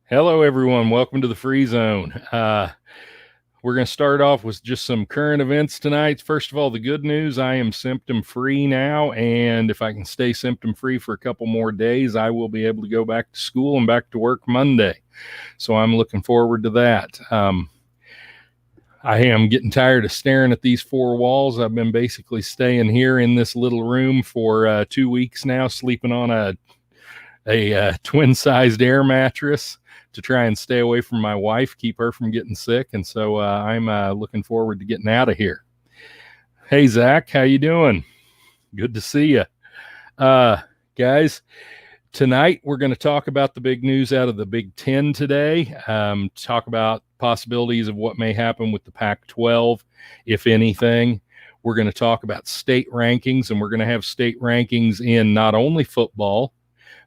Hello, everyone. Welcome to the Free Zone. We're going to start off with just some current events tonight. First of all, the good news, I am symptom free now. And if I can stay symptom free for a couple more days, I will be able to go back to school and back to work Monday. So I'm looking forward to that. I am getting tired of staring at these four walls. I've been basically staying here in this little room for 2 weeks now, sleeping on a twin-sized air mattress to try and stay away from my wife, keep her from getting sick. And so I'm looking forward to getting out of here. Hey, Zach, how you doing? Good to see you. Guys, tonight we're going to talk about the big news out of the Big Ten today, talk about possibilities of what may happen with the Pac-12, if anything. We're going to talk about state rankings, and we're going to have state rankings in not only football,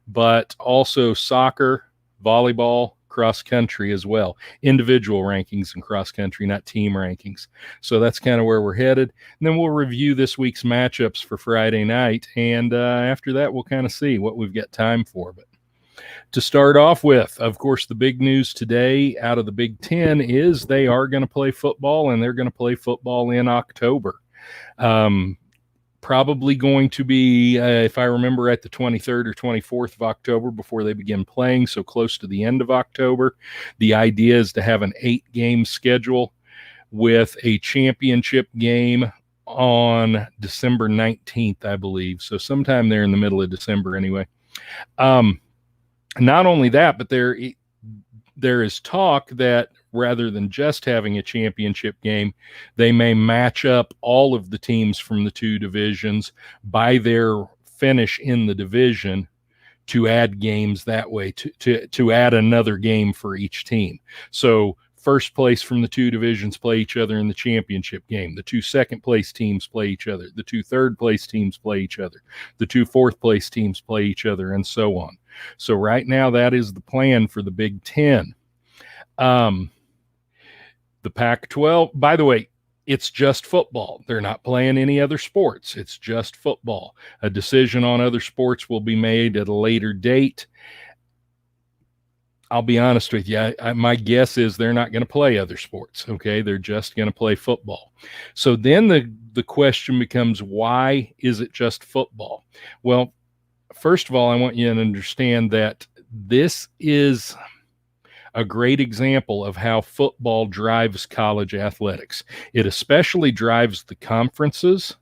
but also soccer, volleyball, cross country as well. Individual rankings in cross country, not team rankings. So that's kind of where we're headed. And then we'll review this week's matchups for Friday night. And after that, we'll kind of see what we've got time for. But to start off with, of course, the big news today out of the Big Ten is they are going to play football, and they're going to play football in October. Probably going to be, if I remember, at the 23rd or 24th of October before they begin playing, so close to the end of October. The idea is to have an 8-game schedule with a championship game on December 19th, I believe. So sometime there in the middle of December anyway. Not only that, but there is talk that rather than just having a championship game, they may match up all of the teams from the two divisions by their finish in the division to add games that way, to add another game for each team. So first place from the two divisions play each other in the championship game. The two second place teams play each other. The two third place teams play each other. The two fourth place teams play each other, and so on. So right now, that is the plan for the Big Ten. The Pac-12, by the way, it's just football. They're not playing any other sports. It's just football. A decision on other sports will be made at a later date. I'll be honest with you. My guess is they're not going to play other sports. Okay. They're just going to play football. So then the question becomes, why is it just football? Well, first of all, I want you to understand that this is a great example of how football drives college athletics. It especially drives the conferences,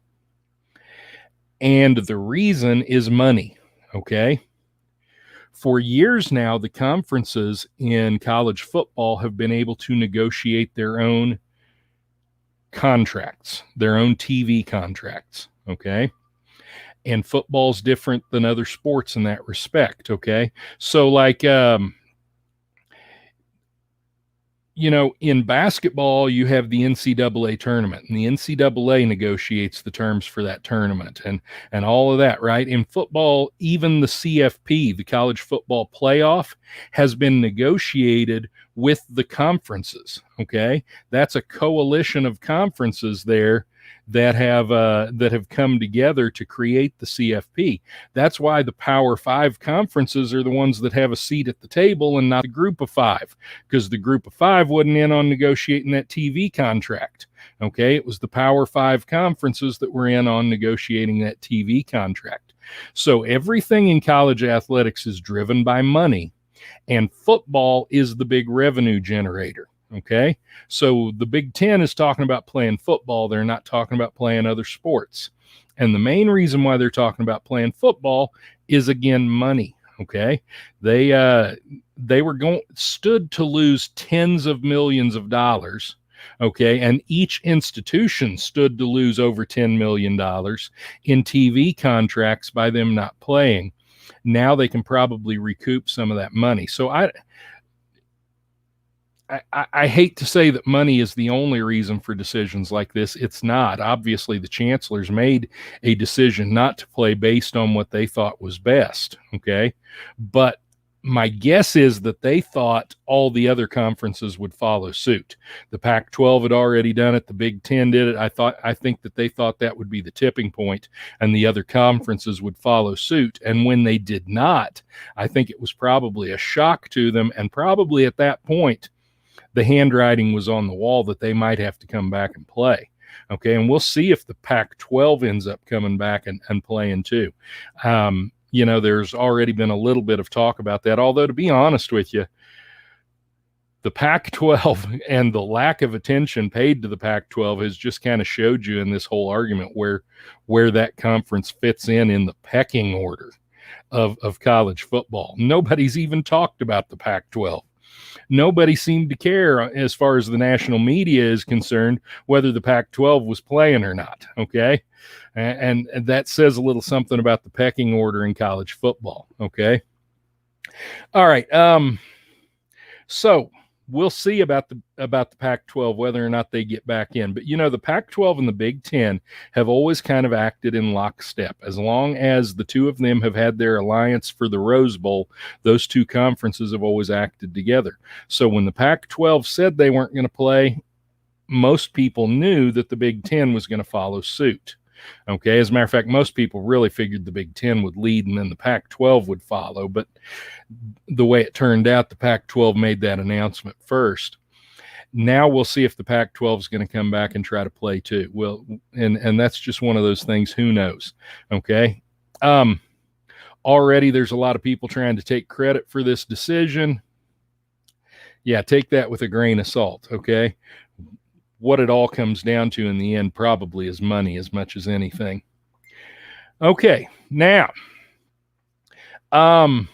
and the reason is money, okay? For years now, the conferences in college football have been able to negotiate their own contracts, their own TV contracts, okay? And football's different than other sports in that respect, okay? So like, in basketball, you have the NCAA tournament, and the NCAA negotiates the terms for that tournament and all of that, right? In football, even the CFP, the college football playoff, has been negotiated with the conferences, okay? That's a coalition of conferences there that have come together to create the CFP. That's why the Power Five conferences are the ones that have a seat at the table and not the Group of Five, because the Group of Five wasn't in on negotiating that TV contract. Okay, it was the Power Five conferences that were in on negotiating that TV contract. So everything in college athletics is driven by money, and football is the big revenue generator. Okay, so the Big Ten is talking about playing football. They're not talking about playing other sports. And the main reason why they're talking about playing football is, again, money. Okay, they stood to lose tens of millions of dollars. Okay, and each institution stood to lose over $10 million in TV contracts by them not playing. Now they can probably recoup some of that money. So I hate to say that money is the only reason for decisions like this. It's not. Obviously, the chancellors made a decision not to play based on what they thought was best, okay? But My guess is that they thought all the other conferences would follow suit. The Pac-12 had already done it. The Big Ten did it. I think that they thought that would be the tipping point, and the other conferences would follow suit. And when they did not, I think it was probably a shock to them. And probably at that point, the handwriting was on the wall that they might have to come back and play. Okay, and we'll see if the Pac-12 ends up coming back and playing too. There's already been a little bit of talk about that. Although, to be honest with you, the Pac-12 and the lack of attention paid to the Pac-12 has just kind of showed you in this whole argument where that conference fits in the pecking order of college football. Nobody's even talked about the Pac-12. Nobody seemed to care, as far as the national media is concerned, whether the Pac-12 was playing or not, okay? And that says a little something about the pecking order in college football, okay? All right, so we'll see about the Pac-12, whether or not they get back in. But, the Pac-12 and the Big Ten have always kind of acted in lockstep. As long as the two of them have had their alliance for the Rose Bowl, those two conferences have always acted together. So when the Pac-12 said they weren't going to play, most people knew that the Big Ten was going to follow suit. Okay, as a matter of fact, most people really figured the Big Ten would lead and then the Pac-12 would follow. But the way it turned out, the Pac-12 made that announcement first. Now we'll see if the Pac-12 is going to come back and try to play too. Well, and that's just one of those things. Who knows? Okay. Already there's a lot of people trying to take credit for this decision. Yeah, take that with a grain of salt. Okay. What it all comes down to in the end probably is money as much as anything. Okay, now, I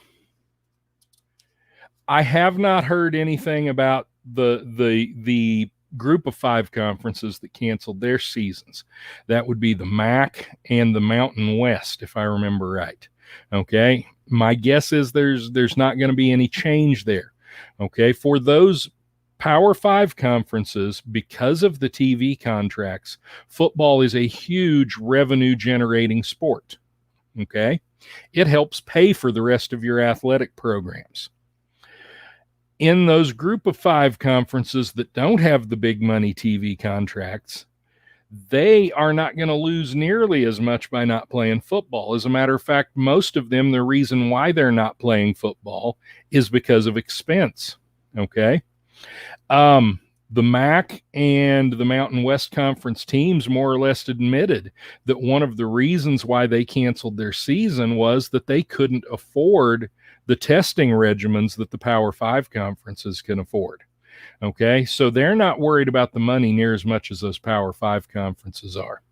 have not heard anything about the group of 5 conferences that canceled their seasons. That would be the MAC and the Mountain West, if I remember right. Okay, my guess is there's not going to be any change there. Okay, for those Power 5 conferences, because of the TV contracts, football is a huge revenue generating sport. Okay, it helps pay for the rest of your athletic programs. In those group of 5 conferences that don't have the big money TV contracts, they are not going to lose nearly as much by not playing football. As a matter of fact, most of them, the reason why they're not playing football is because of expense. Okay. The MAC and the Mountain West Conference teams more or less admitted that one of the reasons why they canceled their season was that they couldn't afford the testing regimens that the Power 5 conferences can afford. Okay, so they're not worried about the money near as much as those Power 5 conferences are.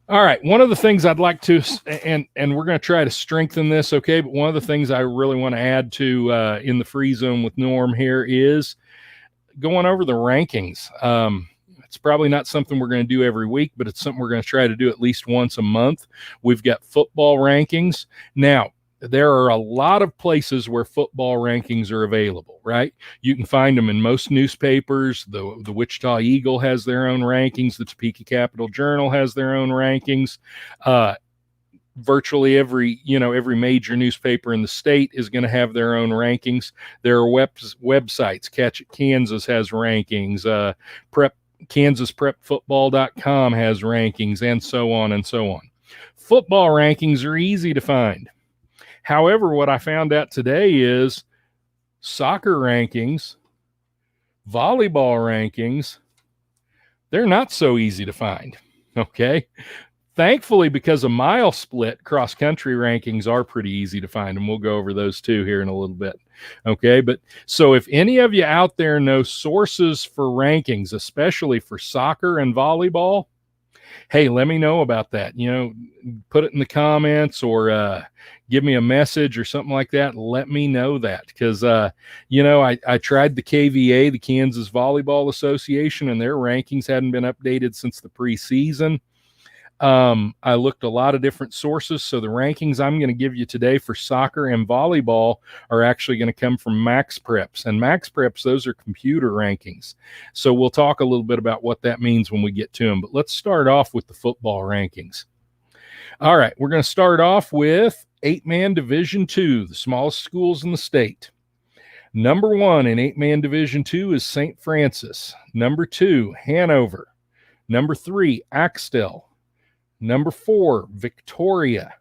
All right, one of the things I'd like to, and we're going to try to strengthen this, okay, but one of the things I really want to add to in the free zone with Norm here is going over the rankings. It's probably not something we're going to do every week, but it's something we're going to try to do at least once a month. We've got football rankings. Now, there are a lot of places where football rankings are available, right? You can find them in most newspapers. The Wichita Eagle has their own rankings. The Topeka Capital Journal has their own rankings. Virtually every major newspaper in the state is going to have their own rankings. There are websites. Catch It Kansas has rankings. KansasPrepFootball.com has rankings, and so on and so on. Football rankings are easy to find. However, what I found out today is soccer rankings, volleyball rankings, they're not so easy to find, okay? Thankfully, because of mile split, cross-country rankings are pretty easy to find, and we'll go over those too here in a little bit, okay? But so if any of you out there know sources for rankings, especially for soccer and volleyball, hey, let me know about that. Put it in the comments or give me a message or something like that. Let me know that because, I tried the KVA, the Kansas Volleyball Association, and their rankings hadn't been updated since the preseason. I looked a lot of different sources. So the rankings I'm going to give you today for soccer and volleyball are actually going to come from MaxPreps. And MaxPreps, those are computer rankings. So we'll talk a little bit about what that means when we get to them. But let's start off with the football rankings. All right, we're going to start off with 8-man Division II, the smallest schools in the state. Number 1 in 8-man Division II is St. Francis. Number 2, Hanover. Number 3, Axtell. Number 4, Victoria.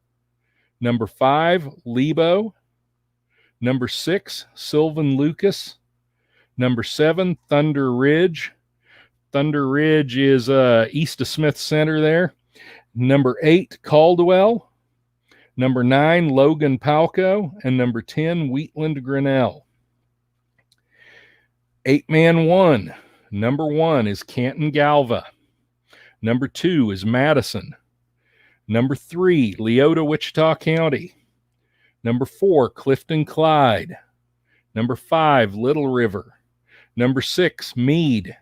Number 5, Lebo. Number 6, Sylvan Lucas. Number 7, Thunder Ridge. Thunder Ridge is east of Smith Center there. Number 8, Caldwell. Number 9, Logan Palco. And number 10, Wheatland Grinnell. 8-man 1. Number 1 is Canton Galva. Number 2 is Madison. Number 3, Leota, Wichita County. Number 4, Clifton Clyde. Number 5, Little River. Number 6, Meade.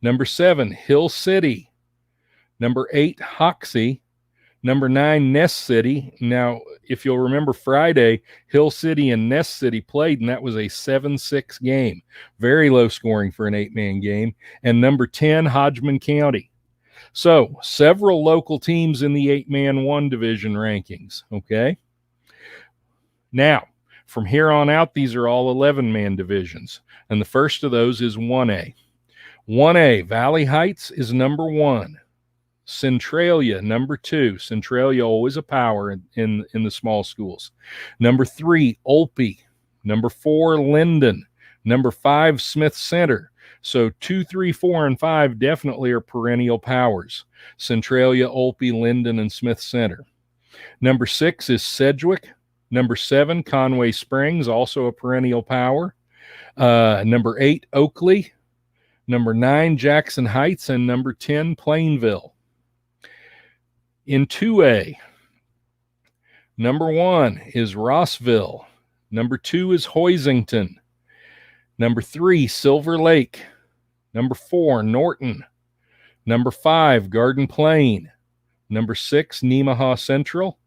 Number 7, Hill City. Number 8, Hoxie. Number 9, Ness City. Now, if you'll remember Friday, Hill City and Ness City played, and that was a 7-6 game. Very low scoring for an 8-man game. And number 10, Hodgman County. So, several local teams in the 8-man 1 division rankings, okay? Now, from here on out, these are all 11-man divisions. And the first of those is 1A. 1A, Valley Heights is number 1. Centralia, number 2. Centralia, always a power in the small schools. Number 3, Olpe. Number 4, Linden. Number 5, Smith Center. So 2, 3, 4, and 5 definitely are perennial powers. Centralia, Olpe, Linden, and Smith Center. Number 6 is Sedgwick. Number 7, Conway Springs, also a perennial power. Number 8, Oakley. Number 9, Jackson Heights. And number 10, Plainville. In 2A, number 1 is Rossville. Number 2 is Hoisington. Number 3, Silver Lake. Number 4, Norton. Number 5, Garden Plain. Number 6, Nemaha Central.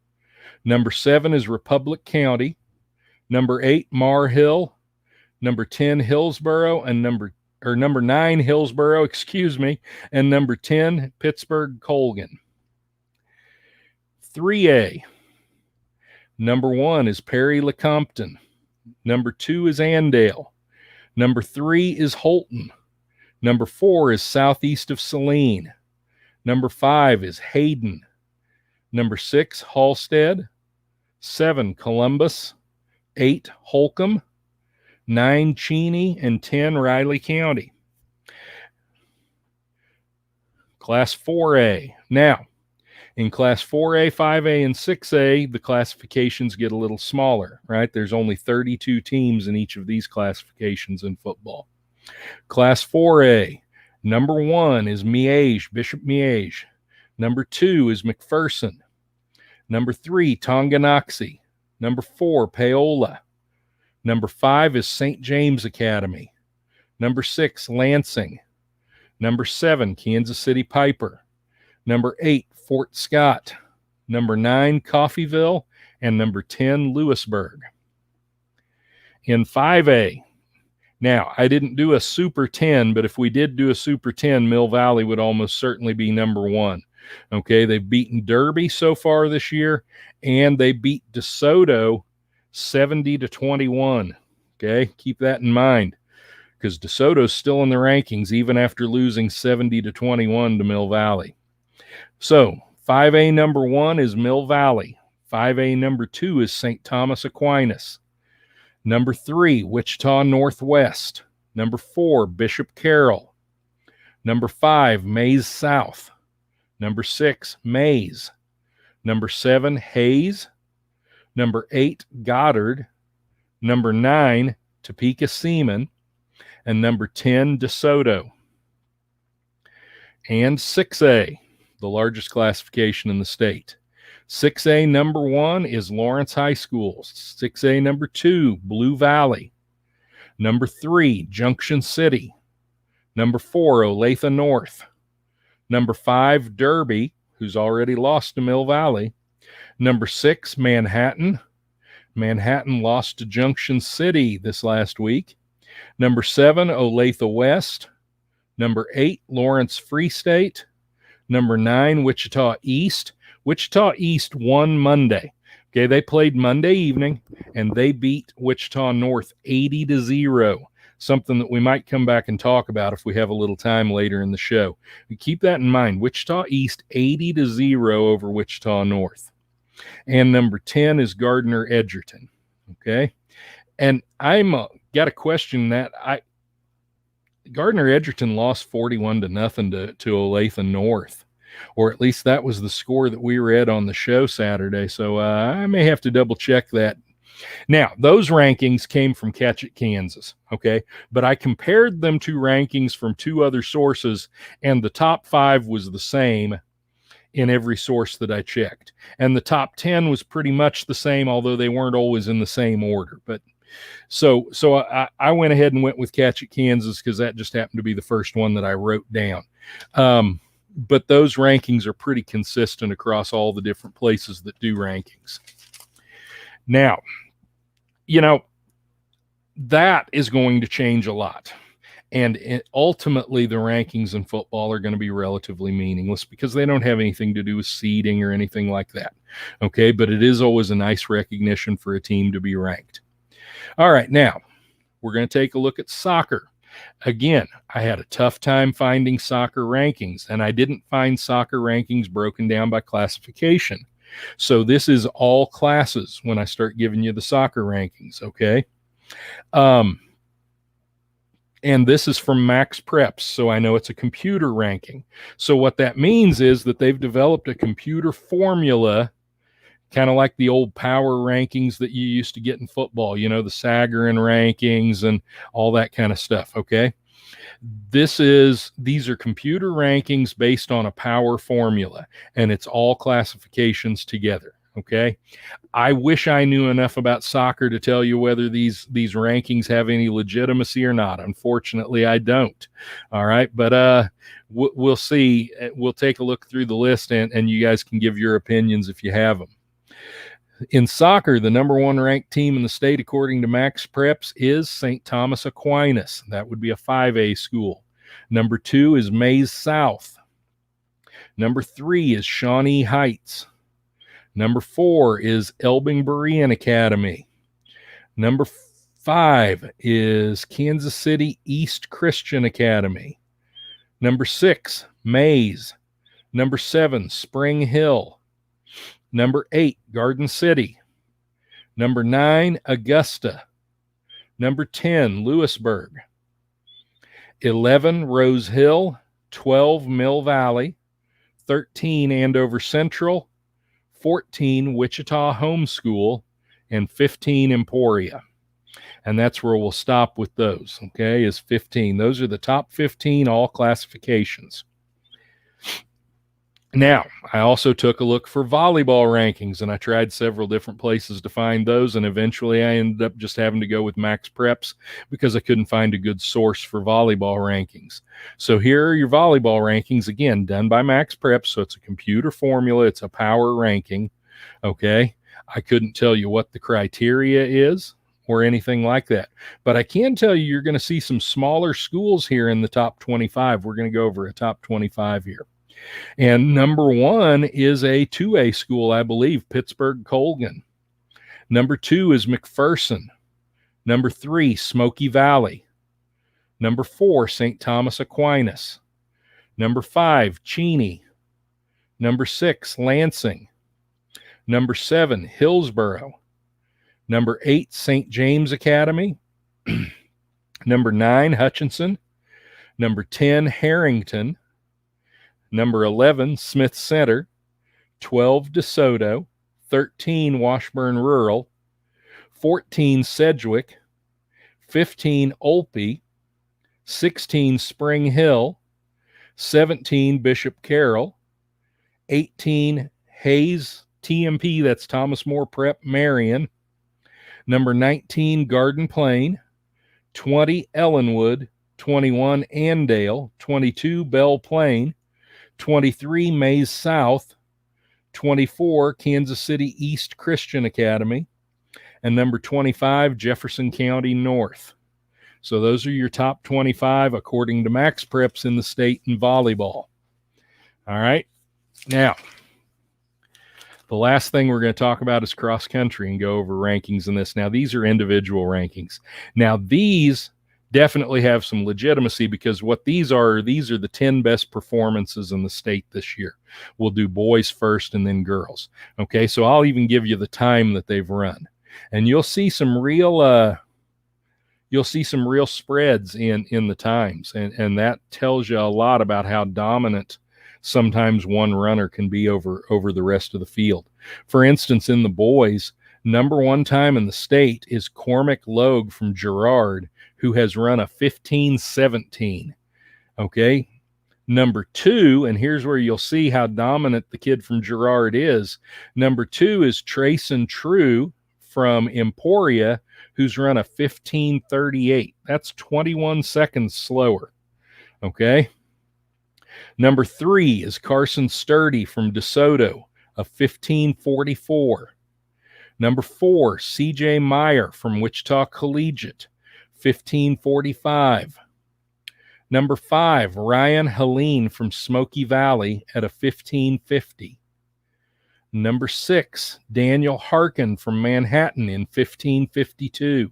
Number 7 is Republic County. Number 8, Mar Hill. Number 10, Hillsboro. And number 9, Hillsboro, and number 10, Pittsburgh Colgan. 3A, number 1 is Perry-Lecompton. Number 2 is Andale. Number 3 is Holton. Number 4 is southeast of Saline. Number 5 is Hayden. Number 6, Halstead. 7, Columbus. 8, Holcomb. 9, Cheney. And 10, Riley County. Class 4A. Now, in Class 4A, 5A, and 6A, the classifications get a little smaller, right? There's only 32 teams in each of these classifications in football. Class 4A, number 1 is Miege, Bishop Miege. Number 2 is McPherson. Number 3, Tonganoxie. Number 4, Paola. Number 5 is St. James Academy. Number 6, Lansing. Number 7, Kansas City Piper. Number 8, Fort Scott. Number 9, Coffeyville. And number 10, Lewisburg. In 5A, now, I didn't do a Super 10, but if we did do a Super 10, Mill Valley would almost certainly be number 1. Okay, they've beaten Derby so far this year, and they beat DeSoto 70-21. Okay, keep that in mind, because DeSoto's still in the rankings even after losing 70-21 to Mill Valley. So 5A number 1 is Mill Valley. 5A number 2 is St. Thomas Aquinas. Number 3, Wichita Northwest. Number 4, Bishop Carroll. Number 5, Maize South. Number 6, Maize. Number 7, Hayes. Number 8, Goddard. Number 9, Topeka Seaman. And number 10, DeSoto. And 6A, the largest classification in the state. 6A number 1 is Lawrence High School. 6A number 2, Blue Valley. Number 3, Junction City. Number 4, Olathe North. Number 5, Derby, who's already lost to Mill Valley. Number 6, Manhattan. Manhattan lost to Junction City this last week. Number 7, Olathe West. Number 8, Lawrence Free State. Number 9, Wichita East. Wichita East won Monday, Okay, they played Monday evening, and they beat Wichita North 80-0. Something that we might come back and talk about if we have a little time later in the show. Keep that in mind. Wichita East 80-0 over Wichita North. And number 10 is Gardner Edgerton. Okay. And I'm got to question that. Gardner Edgerton lost 41-0 to Olathe North, or at least that was the score that we read on the show Saturday. So I may have to double check that. Now, those rankings came from Catch It, Kansas, okay? But I compared them to rankings from two other sources, and the top 5 was the same in every source that I checked. And the top 10 was pretty much the same, although they weren't always in the same order. But so I went ahead and went with Catch It, Kansas, because that just happened to be the first one that I wrote down. But those rankings are pretty consistent across all the different places that do rankings. Now, that is going to change a lot. And ultimately, the rankings in football are going to be relatively meaningless because they don't have anything to do with seeding or anything like that. Okay, but it is always a nice recognition for a team to be ranked. All right, now we're going to take a look at soccer. Again, I had a tough time finding soccer rankings, and I didn't find soccer rankings broken down by classification. So this is all classes when I start giving you the soccer rankings, okay? And this is from Max Preps, so I know it's a computer ranking. So what that means is that they've developed a computer formula, kind of like the old power rankings that you used to get in football, the Sagarin rankings and all that kind of stuff, okay? These are computer rankings based on a power formula, and it's all classifications together, okay? I wish I knew enough about soccer to tell you whether these rankings have any legitimacy or not. Unfortunately, I don't. All right, but we'll see. We'll take a look through the list, and you guys can give your opinions if you have them. In soccer, the number 1 ranked team in the state, according to Max Preps, is St. Thomas Aquinas. That would be a 5A school. Number 2 is Maize South. Number 3 is Shawnee Heights. Number 4 is Elbing Berean Academy. Number 5 is Kansas City East Christian Academy. Number 6, Maize. Number 7, Spring Hill. Number 8, Garden City. Number 9, Augusta. Number 10, Lewisburg. 11, Rose Hill. 12, Mill Valley. 13, Andover Central. 14, Wichita Homeschool. And 15, Emporia. And that's where we'll stop with those, okay, is 15. Those are the top 15 all classifications. Now, I also took a look for volleyball rankings, and I tried several different places to find those, and eventually I ended up just having to go with Max Preps because I couldn't find a good source for volleyball rankings. So here are your volleyball rankings, again, done by Max Preps, so it's a computer formula, it's a power ranking, okay? I couldn't tell you what the criteria is or anything like that, but I can tell you you're going to see some smaller schools here in the top 25. We're going to go over a top 25 here. And number 1 is a 2A school, I believe, Pittsburgh Colgan. Number 2 is McPherson. Number 3, Smoky Valley. Number 4, St. Thomas Aquinas. Number 5, Cheney. Number 6, Lansing. Number 7, Hillsboro. Number 8, St. James Academy. Number 9, Hutchinson. Number 10, Harrington. Number 11, Smith Center. 12, DeSoto. 13, Washburn Rural. 14, Sedgwick. 15, Olpe. 16, Spring Hill. 17, Bishop Carroll. 18, Hayes TMP, that's Thomas More Prep Marion. Number 19, Garden Plain. 20, Ellenwood. 21, Andale. 22, Belle Plaine. 23, Maize South. 24, Kansas City East Christian Academy. And number 25, Jefferson County North. So those are your top 25 according to Max Preps in the state in volleyball. All right. Now, The last thing we're going to talk about is cross country and go over rankings in this. Now, these are individual rankings. Now, these definitely have some legitimacy because what these are the 10 best performances in the state this year. We'll do boys first and then girls. Okay, so I'll even give you the time that they've run. And you'll see some real spreads in the times, and that tells you a lot about how dominant sometimes one runner can be over the rest of the field. For instance, in the boys, number one time in the state is Cormac Logue from Girard, who has run a 15:17. Okay. Number two, and here's where you'll see how dominant the kid from Girard is. Number two is Trayson True from Emporia, who's run a 15:38. That's 21 seconds slower. Okay. Number three is Carson Sturdy from DeSoto, a 15:44. Number four, CJ Meyer from Wichita Collegiate, 15:45. Number five, Ryan Helene from Smoky Valley at a 15:50. Number six, Daniel Harkin from Manhattan in 15:52.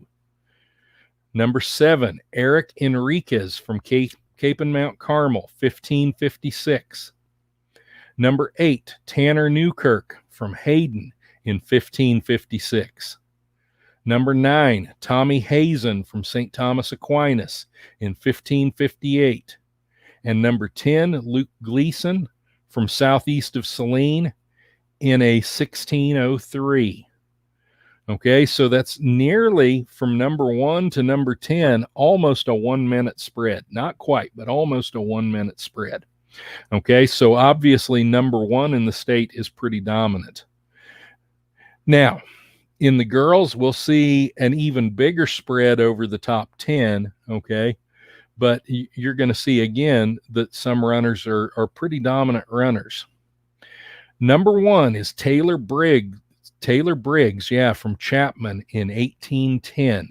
Number seven, Eric Enriquez from Cape and Mount Carmel, 15:56. Number eight, Tanner Newkirk from Hayden in 15:56. Number nine, Tommy Hazen from St. Thomas Aquinas in 15:58. And number 10, Luke Gleason from southeast of Saline in a 16:03. Okay, so that's nearly from number 1 to number 10, almost a 1 minute spread. Not quite, but almost a 1 minute spread. Okay, so obviously number 1 in the state is pretty dominant. Now, in the girls, we'll see an even bigger spread over the top 10, okay? But you're going to see again that some runners are pretty dominant runners. Number 1 is Taylor Briggs, from Chapman in 18:10.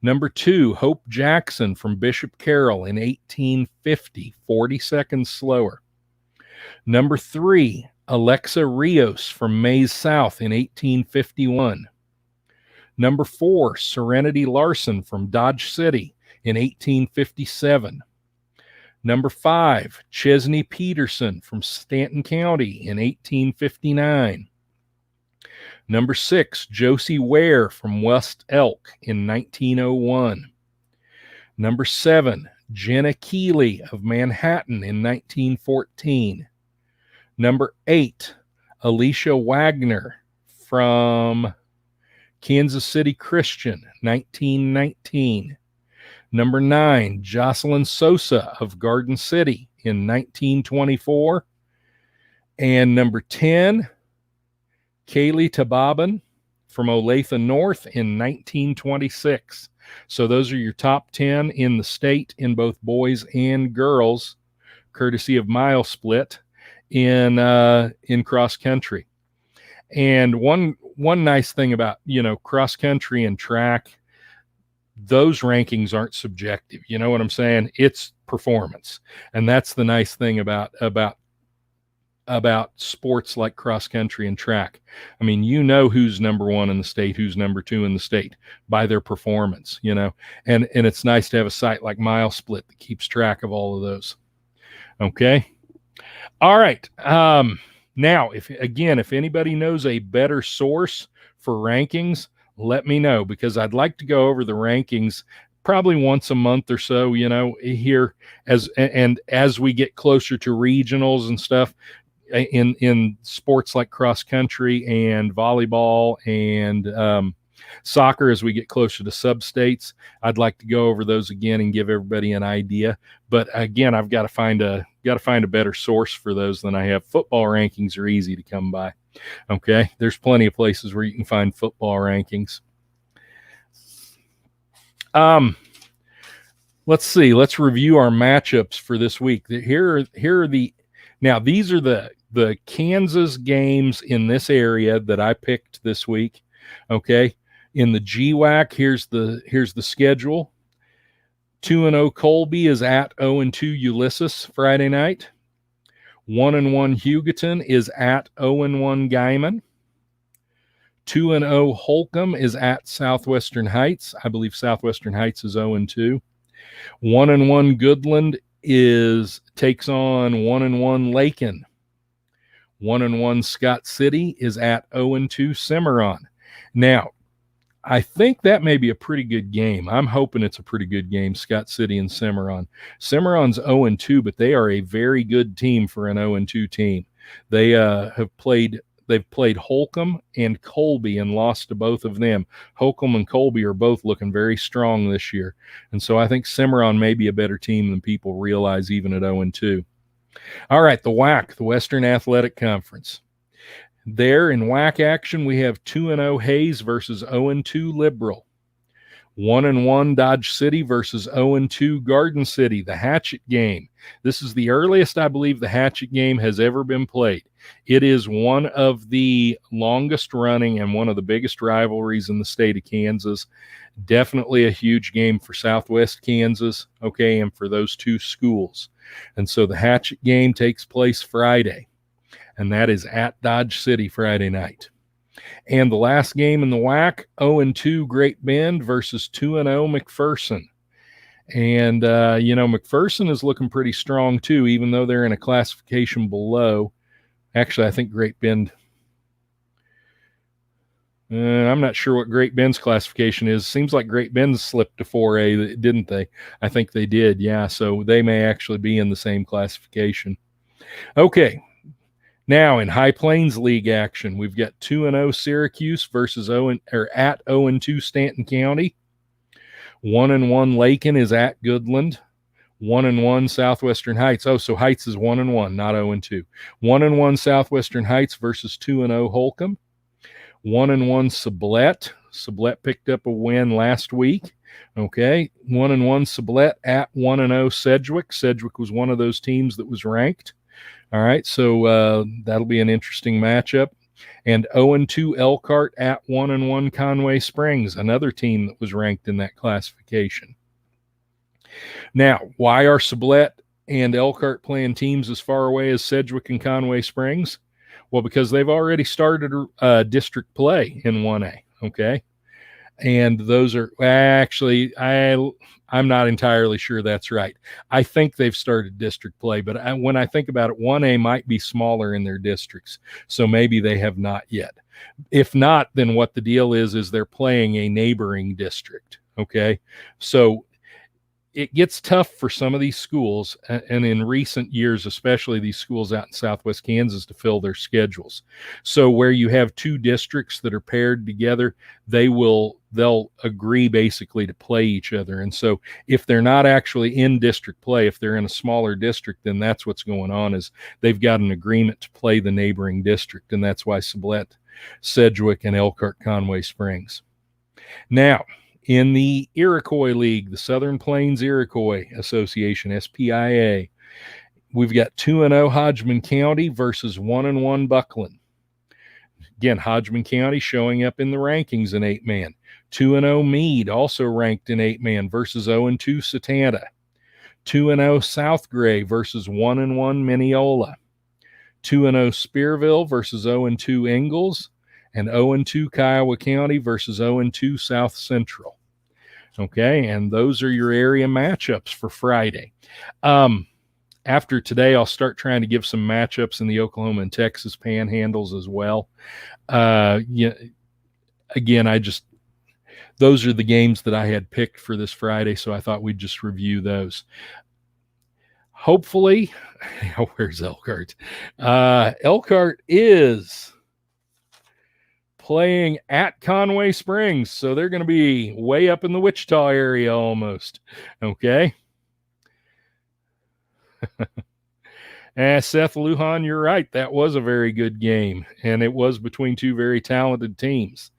Number 2, Hope Jackson from Bishop Carroll in 18:50, 40 seconds slower. Number 3, Alexa Rios from Mays South in 18:51. Number 4, Serenity Larson from Dodge City in 18:57. Number 5, Chesney Peterson from Stanton County in 18:59. Number 6, Josie Ware from West Elk in 1901. Number 7, Jenna Keeley of Manhattan in 1914. Number 8, Alicia Wagner from Kansas City Christian, 1919. Number 9, Jocelyn Sosa of Garden City in 1924. And number 10, Kaylee Tababin from Olathe North in 1926. So those are your top 10 in the state in both boys and girls, courtesy of Mile Split in cross country. And one nice thing about, cross country and track, those rankings aren't subjective. You know what I'm saying? It's performance. And that's the nice thing about sports like cross country and track. I mean, who's number 1 in the state, who's number 2 in the state by their performance, and it's nice to have a site like Mile Split that keeps track of all of those. Okay. All right. Now, if anybody knows a better source for rankings, let me know, because I'd like to go over the rankings probably once a month or so, here as we get closer to regionals and stuff in sports like cross country and volleyball and soccer. As we get closer to sub-states, I'd like to go over those again and give everybody an idea. But again, I've got to find a better source for those than I have. Football rankings are easy to come by. Okay, there's plenty of places where you can find football rankings. Let's see. Let's review our matchups for this week. Here are the Kansas games in this area that I picked this week. Okay, in the GWAC, here's the schedule. 2-0 Colby is at 0-2 Ulysses Friday night. 1-1 Hugoton is at 0-1 Guyman. 2-0 Holcomb is at Southwestern Heights. I believe Southwestern Heights is 0-2. 1-1 Goodland takes on 1-1 Lakin. 1-1 Scott City is at 0-2 Cimarron. Now, I think that may be a pretty good game. I'm hoping it's a pretty good game, Scott City and Cimarron. Cimarron's 0-2, but they are a very good team for an 0-2 team. They've played Holcomb and Colby and lost to both of them. Holcomb and Colby are both looking very strong this year. And so I think Cimarron may be a better team than people realize even at 0-2. All right, the WAC, the Western Athletic Conference. There in WAC action, we have 2-0 Hayes versus 0-2 Liberal. 1-1 Dodge City versus 0-2 Garden City, the Hatchet game. This is the earliest I believe the Hatchet game has ever been played. It is one of the longest running and one of the biggest rivalries in the state of Kansas. Definitely a huge game for Southwest Kansas, okay, and for those two schools. And so the Hatchet game takes place Friday, and that is at Dodge City Friday night. And the last game in the WAC, 0-2 Great Bend versus 2-0 McPherson. And, McPherson is looking pretty strong too, even though they're in a classification below. Actually, I think Great Bend, I'm not sure what Great Bend's classification is. Seems like Great Bend slipped to 4A, didn't they? I think they did, yeah. So they may actually be in the same classification. Okay. Now, in High Plains League action, we've got 2-0 Syracuse versus at 0-2 Stanton County. 1-1 Lakin is at Goodland. 1-1 Southwestern Heights. Oh, so Heights is 1-1, not 0-2. 1-1 Southwestern Heights versus 2-0 Holcomb. 1-1 Sublette. Sublette picked up a win last week. Okay. 1-1 Sublette at 1-0 Sedgwick. Sedgwick was one of those teams that was ranked. All right, so that'll be an interesting matchup. And 0-2 Elkhart at 1-1 Conway Springs, another team that was ranked in that classification. Now, why are Sublette and Elkhart playing teams as far away as Sedgwick and Conway Springs? Well, because they've already started district play in 1A, okay? And those are actually, I'm not entirely sure that's right. I think they've started district play, but when I think about it, 1A might be smaller in their districts. So maybe they have not yet. If not, then what the deal is they're playing a neighboring district. Okay. So it gets tough for some of these schools, and in recent years, especially these schools out in Southwest Kansas, to fill their schedules. So where you have two districts that are paired together, they'll agree basically to play each other. And so if they're not actually in district play, if they're in a smaller district, then that's what's going on, is they've got an agreement to play the neighboring district. And that's why Sublette, Sedgwick, and Elkhart Conway Springs. Now, in the Iroquois League, the Southern Plains Iroquois Association, SPIA, we've got 2-0 Hodgman County versus 1-1 Buckland. Again, Hodgman County showing up in the rankings in 8-man. 2-0 Meade, also ranked in 8-man, versus 0-2 Satanta. 2-0 South Gray versus 1-1 Mineola. 2-0 Spearville versus 0-2 Ingalls. And 0-2 Kiowa County versus 0-2 South Central. Okay, and those are your area matchups for Friday. After today, I'll start trying to give some matchups in the Oklahoma and Texas panhandles as well. Again, those are the games that I had picked for this Friday, so I thought we'd just review those. Hopefully, where's Elkhart? Elkhart is playing at Conway Springs, so they're going to be way up in the Wichita area almost. Okay. Seth Lujan, you're right. That was a very good game, and it was between two very talented teams.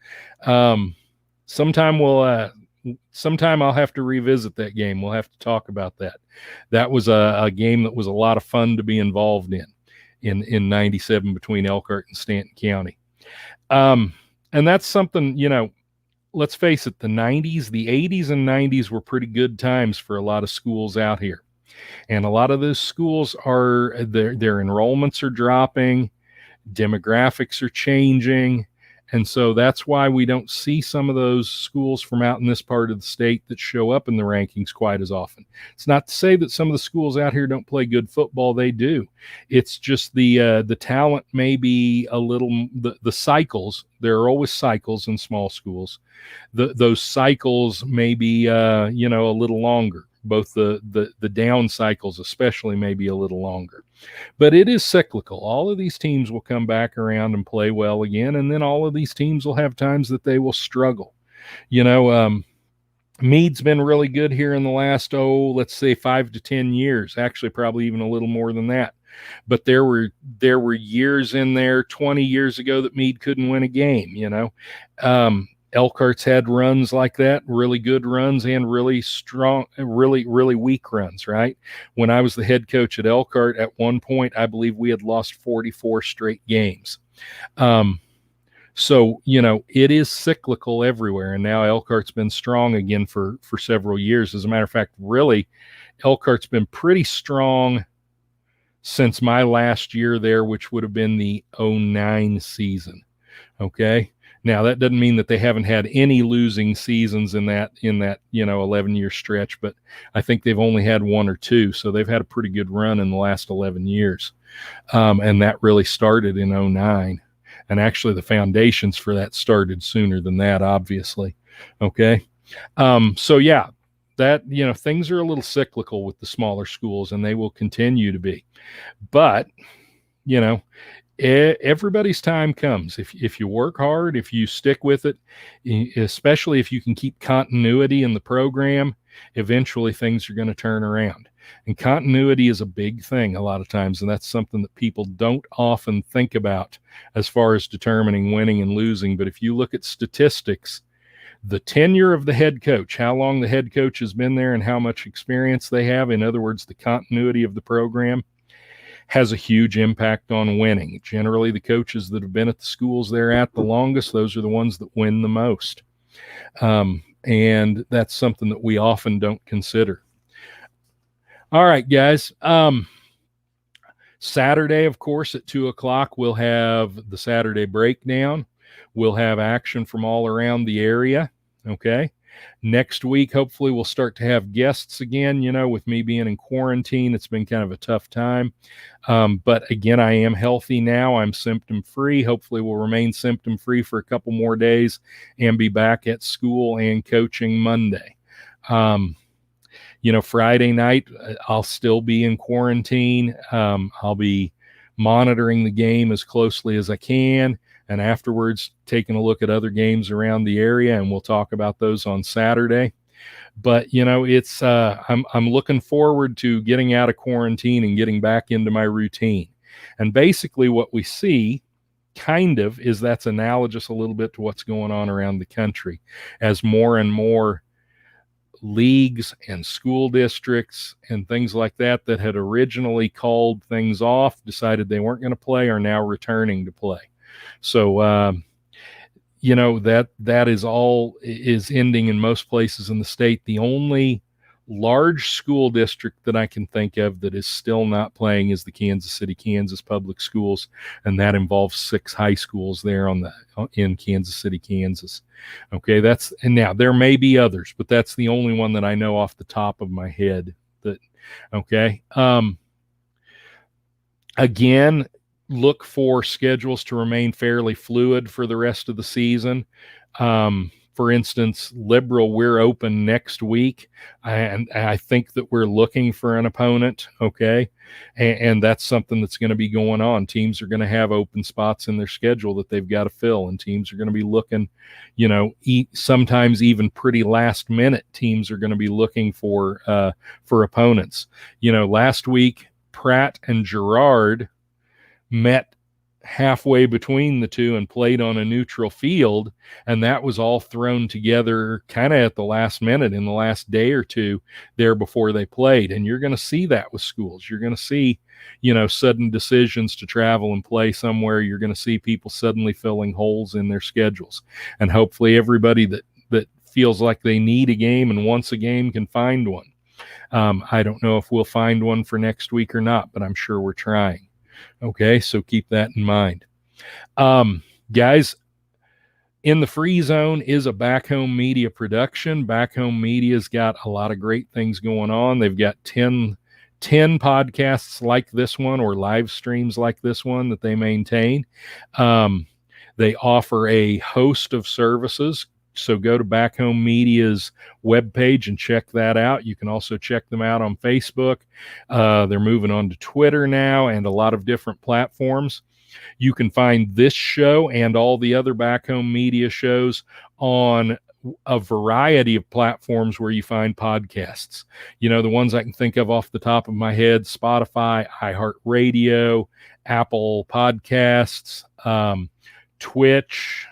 Sometime I'll have to revisit that game. We'll have to talk about that. That was a game that was a lot of fun to be involved in 97 between Elkhart and Stanton County. And that's something, let's face it, the 90s, the 80s and 90s were pretty good times for a lot of schools out here. And a lot of those schools are, their enrollments are dropping, demographics are changing. And so that's why we don't see some of those schools from out in this part of the state that show up in the rankings quite as often. It's not to say that some of the schools out here don't play good football. They do. It's just the talent may be a little, the cycles, there are always cycles in small schools. Those cycles may be, a little longer. Both the down cycles especially may be a little longer. But it is cyclical. All of these teams will come back around and play well again, and then all of these teams will have times that they will struggle. Meade's been really good here in the last, let's say 5 to 10 years, actually probably even a little more than that. But there were years in there 20 years ago that Meade couldn't win a game, Elkhart's had runs like that, really good runs and really strong, really, really weak runs, right? When I was the head coach at Elkhart, at one point, I believe we had lost 44 straight games. So, it is cyclical everywhere. And now Elkhart's been strong again for several years. As a matter of fact, really, Elkhart's been pretty strong since my last year there, which would have been the 2009 season. Okay. Now, that doesn't mean that they haven't had any losing seasons in that 11-year stretch, but I think they've only had one or two, so they've had a pretty good run in the last 11 years. And that really started in 2009. And actually, the foundations for that started sooner than that, obviously. Okay? So, yeah, that, things are a little cyclical with the smaller schools, and they will continue to be. But, everybody's time comes. If you work hard, if you stick with it, especially if you can keep continuity in the program, eventually things are going to turn around. And continuity is a big thing a lot of times, and that's something that people don't often think about as far as determining winning and losing. But if you look at statistics, the tenure of the head coach, how long the head coach has been there and how much experience they have, in other words, the continuity of the program, has a huge impact on winning. Generally, the coaches that have been at the schools they're at the longest, those are the ones that win the most. And that's something that we often don't consider. All right, guys. Saturday, of course, at 2:00, we'll have the Saturday breakdown. We'll have action from all around the area. Okay. Next week, hopefully, we'll start to have guests again. With me being in quarantine, it's been kind of a tough time. But again, I am healthy now. I'm symptom-free. Hopefully, we'll remain symptom-free for a couple more days and be back at school and coaching Monday. Friday night, I'll still be in quarantine. I'll be monitoring the game as closely as I can, and afterwards taking a look at other games around the area, and we'll talk about those on Saturday. But it's I'm looking forward to getting out of quarantine and getting back into my routine. And basically what we see kind of is that's analogous a little bit to what's going on around the country, as more and more leagues and school districts and things like that had originally called things off, decided they weren't going to play, are now returning to play. So, that is all is ending in most places in the state. The only large school district that I can think of that is still not playing is the Kansas City, Kansas public schools. And that involves 6 high schools there in Kansas City, Kansas. Okay. And now there may be others, but that's the only one that I know off the top of my head okay. Again, look for schedules to remain fairly fluid for the rest of the season. For instance, Liberal, we're open next week, and I think that we're looking for an opponent, okay? And that's something that's going to be going on. Teams are going to have open spots in their schedule that they've got to fill, and teams are going to be looking, sometimes even pretty last-minute teams are going to be looking for opponents. Last week, Pratt and Girard met halfway between the two and played on a neutral field, and that was all thrown together kind of at the last minute in the last day or two there before they played. And you're going to see that with schools. You're going to see sudden decisions to travel and play somewhere. You're going to see people suddenly filling holes in their schedules, and hopefully everybody that feels like they need a game and wants a game can find one. I don't know if we'll find one for next week or not, but I'm sure we're trying. Okay, so keep that in mind. Guys, In the Free Zone is a Back Home Media production. Back Home Media's got a lot of great things going on. They've got 10 podcasts like this one or live streams like this one that they maintain. They offer a host of services. So go to Back Home Media's webpage and check that out. You can also check them out on Facebook. They're moving on to Twitter now and a lot of different platforms. You can find this show and all the other Back Home Media shows on a variety of platforms where you find podcasts. You know, the ones I can think of off the top of my head: Spotify, iHeartRadio, Apple Podcasts, Twitch.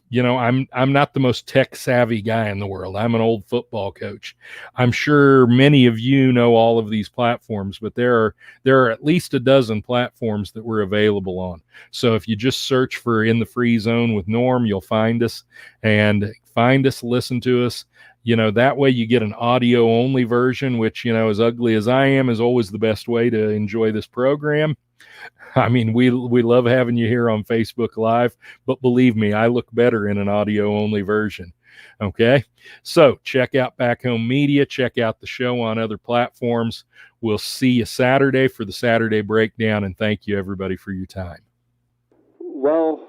You know, I'm not the most tech savvy guy in the world. I'm an old football coach. I'm sure many of you know all of these platforms, but there are at least a dozen platforms that we're available on. So if you just search for In the Free Zone with Norm, you'll find us, listen to us. You know, that way you get an audio only version, which, you know, as ugly as I am, is always the best way to enjoy this program. I mean, we love having you here on Facebook Live, but believe me, I look better in an audio-only version. Okay? So check out Back Home Media. Check out the show on other platforms. We'll see you Saturday for the Saturday Breakdown, and thank you, everybody, for your time. Well,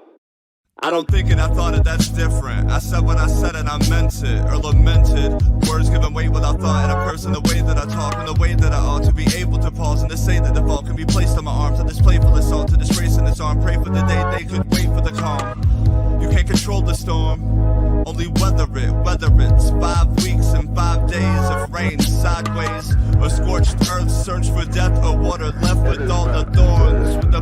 I don't think it, I thought it, that's different. I said what I said and I meant it, or lamented. Words given weight without thought, and a person the way that I talk and the way that I ought to be able to pause and to say that the ball can be placed on my arms, to this playful assault, to this race in this arm. Pray for the day they could wait for the calm. You can't control the storm, only weather it, whether it's 5 weeks and 5 days of rain sideways, or scorched earth, search for death or water left with all the thorns, with the